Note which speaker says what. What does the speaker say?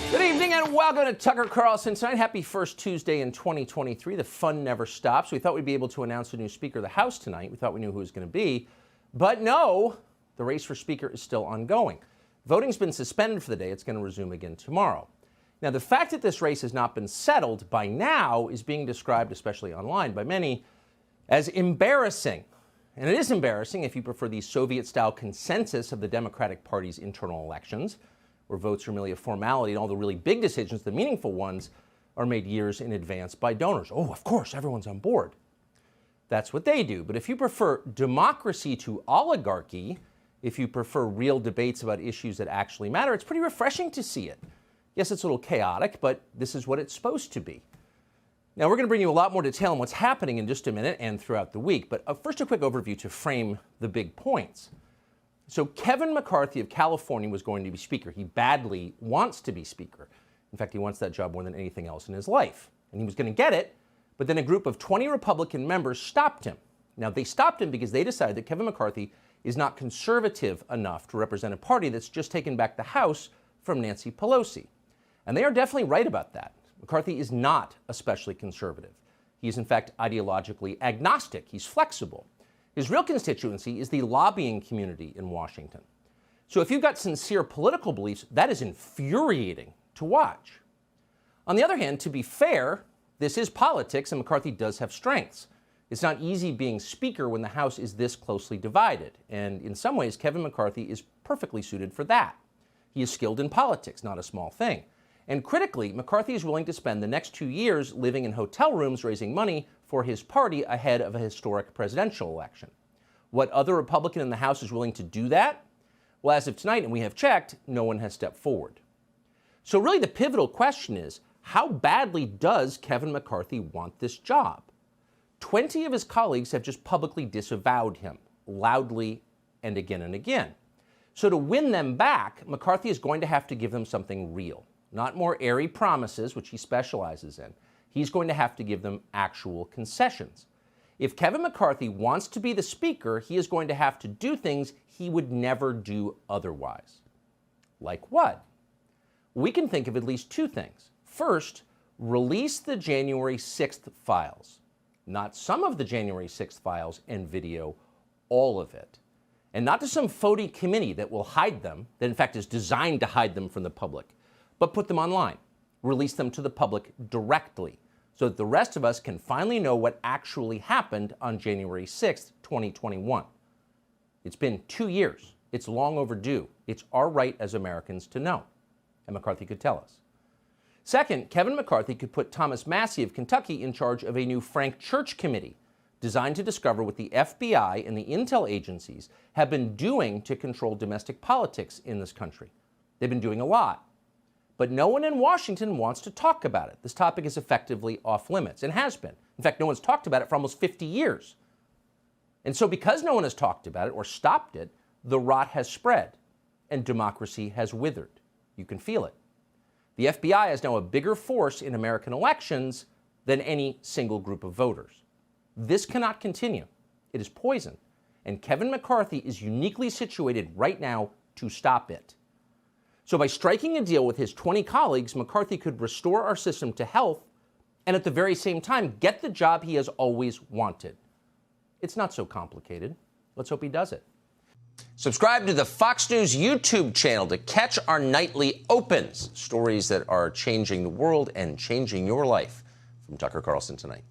Speaker 1: Good evening and welcome to Tucker Carlson tonight. Happy first Tuesday in 2023. The fun never stops. We thought we'd be able to announce a new Speaker of the House tonight. We thought we knew who it was going to be. But no, the race for Speaker is still ongoing. Voting's been suspended for the day. It's going to resume again tomorrow. Now, the fact that this race has not been settled by now is being described, especially online, by many as embarrassing. And it is embarrassing if you prefer the Soviet-style consensus of the Democratic Party's internal elections, where votes are merely a formality and all the really big decisions, the meaningful ones, are made years in advance by donors. Oh, of course, everyone's on board. That's what they do. But if you prefer democracy to oligarchy, if you prefer real debates about issues that actually matter, it's pretty refreshing to see it. Yes, it's a little chaotic, but this is what it's supposed to be. Now, we're going to bring you a lot more detail on what's happening in just a minute and throughout the week. But first, a quick overview to frame the big points. So Kevin McCarthy of California was going to be Speaker. He badly wants to be Speaker. In fact, he wants that job more than anything else in his life. And he was going to get it, but then a group of 20 Republican members stopped him. Now, they stopped him because they decided that Kevin McCarthy is not conservative enough to represent a party that's just taken back the House from Nancy Pelosi. And they are definitely right about that. McCarthy is not especially conservative. He is, in fact, ideologically agnostic. He's flexible. His real constituency is the lobbying community in Washington. So if you've got sincere political beliefs, that is infuriating to watch. On the other hand, to be fair, this is politics, and McCarthy does have strengths. It's not easy being Speaker when the House is this closely divided, and in some ways, Kevin McCarthy is perfectly suited for that. He is skilled in politics, not a small thing. And critically, McCarthy is willing to spend the next 2 years living in hotel rooms raising money for his party ahead of a historic presidential election. What other Republican in the House is willing to do that? Well, as of tonight, and we have checked, no one has stepped forward. So really the pivotal question is, how badly does Kevin McCarthy want this job? 20 of his colleagues have just publicly disavowed him, loudly and again and again. So to win them back, McCarthy is going to have to give them something real. Not more airy promises, which he specializes in. He's going to have to give them actual concessions. If Kevin McCarthy wants to be the Speaker, he is going to have to do things he would never do otherwise. Like what? We can think of at least two things. First, release the January 6th files. Not some of the January 6th files and video, all of it. And not to some phony committee that will hide them, that in fact is designed to hide them from the public, but put them online. Release them to the public directly so that the rest of us can finally know what actually happened on January 6th, 2021. It's been 2 years. It's long overdue. It's our right as Americans to know. And McCarthy could tell us. Second, Kevin McCarthy could put Thomas Massie of Kentucky in charge of a new Frank Church committee designed to discover what the FBI and the intel agencies have been doing to control domestic politics in this country. They've been doing a lot. But no one in Washington wants to talk about it. This topic is effectively off limits and has been. In fact, no one's talked about it for almost 50 years. And so because no one has talked about it or stopped it, the rot has spread and democracy has withered. You can feel it. The FBI is now a bigger force in American elections than any single group of voters. This cannot continue. It is poison. And Kevin McCarthy is uniquely situated right now to stop it. So by striking a deal with his 20 colleagues, McCarthy could restore our system to health and at the very same time get the job he has always wanted. It's not so complicated. Let's hope he does it. Subscribe to the Fox News YouTube channel to catch our nightly opens, stories that are changing the world and changing your life. From Tucker Carlson tonight.